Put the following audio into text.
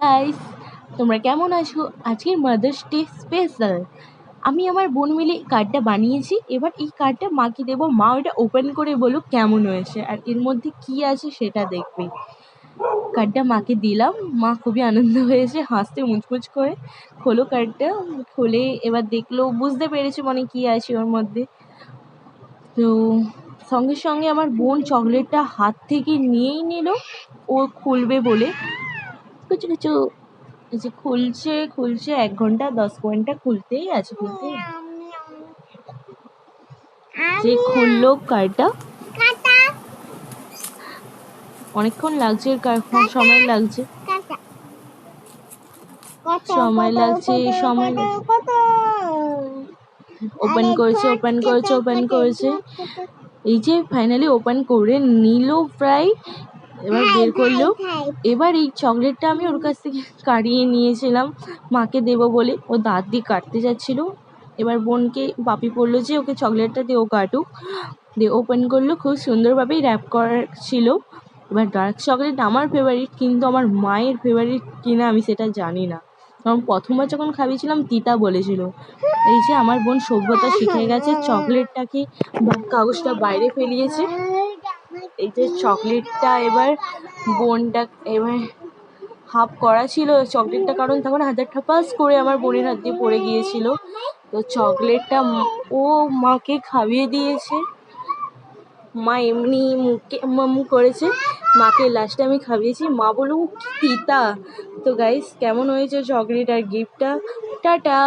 Guys, তোমরা কেমন আছো? আজকের মাদার্স ডে স্পেশাল। আমি আমার বোন মিলে এই কার্ডটা বানিয়েছি। এবার এই কার্ডটা মাকে দেবো, মা ওটা ওপেন করে বলুক কেমন হয়েছে আর এর মধ্যে কি আছে সেটা দেখবে। কার্ডটা মাকে দিলাম, মা খুবই আনন্দ হয়েছে, হাসতে মুচমুচ করে। খোলো কার্ডটা। খুলে এবার দেখলো, বুঝতে পেরেছে মানে কি আছে ওর মধ্যে। তো সঙ্গে সঙ্গে আমার বোন চকলেটটা হাত থেকে নিয়েই নিল, ও খুলবে বলে। কুচু কুচু এই যে খুলছে খুলছে, 1 ঘন্টা 10 ঘন্টা খুলতেই আছে যে খুললো কার্ডটা। অনেকক্ষণ লাগছে, সময় লাগছে সময় লাগছে। ওপেন করেছে। এই যে ফাইনালি ওপেন করে নিল প্রায়। এবার বের করলো। এবার এই চকলেটটা আমি ওর কাছ থেকে কাড়িয়ে নিয়েছিলাম মাকে দেবো বলে, ও দাঁত দিয়ে কাটতে যাচ্ছিল। এবার বোনকে পাপি পড়লো যে ওকে চকলেটটা দিয়ে ও কাটুক, দিয়ে ওপেন করলো, খুব সুন্দরভাবেই র্যাপ করা ছিল। এবার ডার্ক চকলেট আমার ফেভারিট, কিন্তু আমার মায়ের ফেভারিট কিনা আমি সেটা জানি না, কারণ প্রথমবার যখন খাইয়েছিলাম তিতা বলেছিল। এই যে আমার বোন সভ্যতা শিখে গেছে, চকলেটটাকে কাগজটা বাইরে ফেলিয়েছে। এই যে চকলেটটা এবার বোনটা এবার হাফ করা ছিল চকলেটটা, কারণ তখন হাজার ঠাপাস করে আমার বোনের হাত দিয়ে পড়ে গিয়েছিল। তো চকলেটটা ও মাকে খাইয়ে দিয়েছে, মা এমনি মুখে করেছে, মাকে লাস্টে আমি খাইয়েছি। মা বলল তিতা। তো গাইস, কেমন হয়েছে চকলেট আর গিফটটা? টাটা।